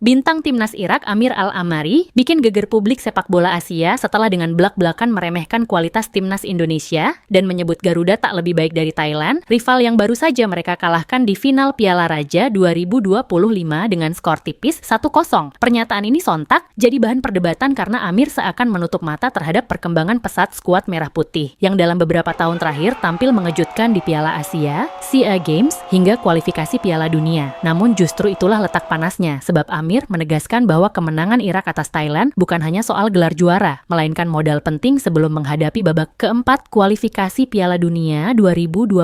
Bintang timnas Irak Amir Al-Amari bikin geger publik sepak bola Asia setelah dengan belak-belakan meremehkan kualitas timnas Indonesia dan menyebut Garuda tak lebih baik dari Thailand, rival yang baru saja mereka kalahkan di final Piala Raja 2025 dengan skor tipis 1-0. Pernyataan ini sontak jadi bahan perdebatan karena Amir seakan menutup mata terhadap perkembangan pesat skuad Merah Putih yang dalam beberapa tahun terakhir tampil mengejutkan di Piala Asia, SEA Games, hingga kualifikasi Piala Dunia. Namun justru itulah letak panasnya, sebab Amir menegaskan bahwa kemenangan Irak atas Thailand bukan hanya soal gelar juara, melainkan modal penting sebelum menghadapi babak keempat kualifikasi Piala Dunia 2026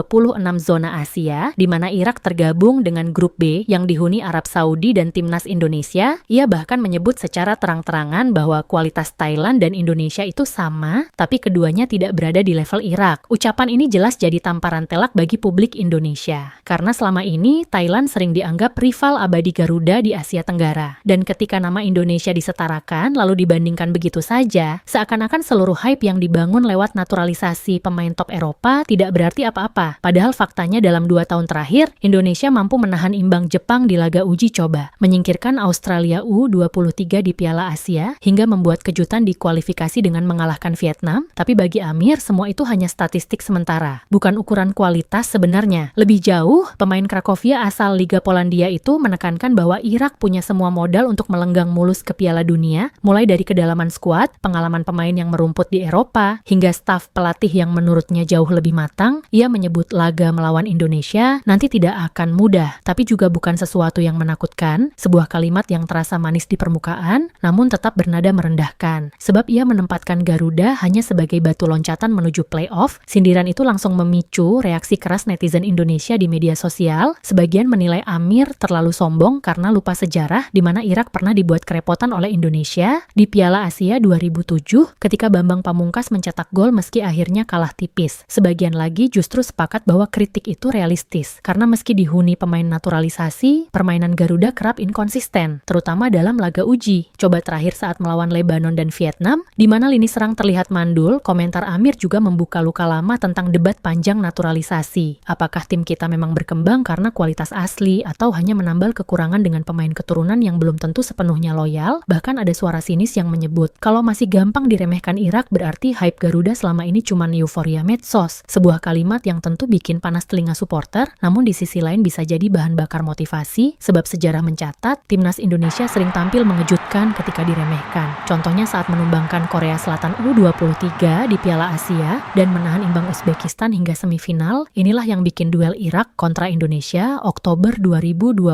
zona Asia, di mana Irak tergabung dengan grup B yang dihuni Arab Saudi dan timnas Indonesia. Ia bahkan menyebut secara terang-terangan bahwa kualitas Thailand dan Indonesia itu sama, tapi keduanya tidak berada di level Irak. Ucapan ini jelas jadi tamparan telak bagi publik Indonesia, karena selama ini Thailand sering dianggap rival abadi Garuda di Asia Tenggara. Dan ketika nama Indonesia disetarakan lalu dibandingkan begitu saja, seakan-akan seluruh hype yang dibangun lewat naturalisasi pemain top Eropa tidak berarti apa-apa. Padahal faktanya dalam 2 tahun terakhir, Indonesia mampu menahan imbang Jepang di laga uji coba, menyingkirkan Australia U23 di Piala Asia, hingga membuat kejutan di kualifikasi dengan mengalahkan Vietnam. Tapi bagi Amir, semua itu hanya statistik sementara, bukan ukuran kualitas sebenarnya. Lebih jauh, pemain Cracovia asal Liga Polandia itu menekankan bahwa Irak punya semua modal untuk melenggang mulus ke Piala Dunia, mulai dari kedalaman skuad, pengalaman pemain yang merumput di Eropa, hingga staf pelatih yang menurutnya jauh lebih matang. Ia menyebut laga melawan Indonesia nanti tidak akan mudah, tapi juga bukan sesuatu yang menakutkan, sebuah kalimat yang terasa manis di permukaan, namun tetap bernada merendahkan. Sebab ia menempatkan Garuda hanya sebagai batu loncatan menuju playoff. Sindiran itu langsung memicu reaksi keras netizen Indonesia di media sosial. Sebagian menilai Amir terlalu sombong karena lupa sejarah di mana Irak pernah dibuat kerepotan oleh Indonesia di Piala Asia 2007 ketika Bambang Pamungkas mencetak gol meski akhirnya kalah tipis. Sebagian lagi justru sepakat bahwa kritik itu realistis, karena meski dihuni pemain naturalisasi, permainan Garuda kerap inkonsisten, terutama dalam laga uji. Coba terakhir saat melawan Lebanon dan Vietnam, di mana lini serang terlihat mandul. Komentar Amir juga membuka luka lama tentang debat panjang naturalisasi. Apakah tim kita memang berkembang karena kualitas asli, atau hanya menambal kekurangan dengan pemain keturunan yang belum tentu sepenuhnya loyal? Bahkan ada suara sinis yang menyebut, kalau masih gampang diremehkan Irak berarti hype Garuda selama ini cuma euforia medsos. Sebuah kalimat yang tentu bikin panas telinga supporter, namun di sisi lain bisa jadi bahan bakar motivasi, sebab sejarah mencatat, timnas Indonesia sering tampil mengejutkan ketika diremehkan. Contohnya saat menumbangkan Korea Selatan U23 di Piala Asia, dan menahan imbang Uzbekistan hingga semifinal. Inilah yang bikin duel Irak kontra Indonesia Oktober 2025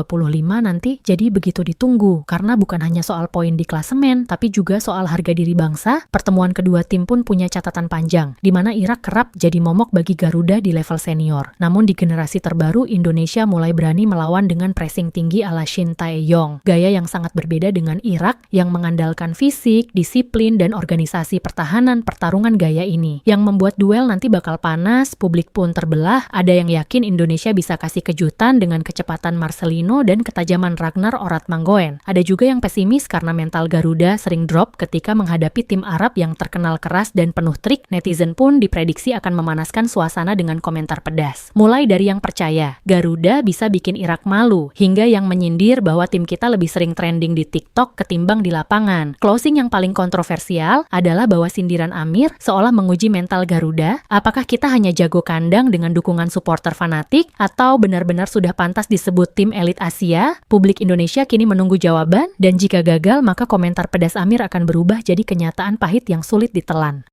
nanti jadi begitu ditunggu, karena bukan hanya soal poin di klasemen, tapi juga soal harga diri bangsa. Pertemuan kedua tim pun punya catatan panjang, di mana Irak kerap jadi momok bagi Garuda di level senior. Namun di generasi terbaru, Indonesia mulai berani melawan dengan pressing tinggi ala Shin Tae-yong, gaya yang sangat berbeda dengan Irak yang mengandalkan fisik, disiplin, dan organisasi pertahanan. Pertarungan gaya ini yang membuat duel nanti bakal panas, publik pun terbelah. Ada yang yakin Indonesia bisa kasih kejutan dengan kecepatan Marcelino dan ketajaman Ragnar Oratmangoen. Ada juga yang pesimis karena mental Garuda sering drop ketika menghadapi tim Arab yang terkenal keras dan penuh trik. Netizen pun diprediksi akan memanaskan suasana dengan komentar pedas. Mulai dari yang percaya Garuda bisa bikin Irak malu, hingga yang menyindir bahwa tim kita lebih sering trending di TikTok ketimbang di lapangan. Closing yang paling kontroversial adalah bahwa sindiran Amir seolah menguji mental Garuda. Apakah kita hanya jago kandang dengan dukungan supporter fanatik, atau benar-benar sudah pantas disebut tim elit Asia? Publik Indonesia kini menunggu jawaban, dan jika gagal maka komentar pedas Amir akan berubah jadi kenyataan pahit yang sulit ditelan.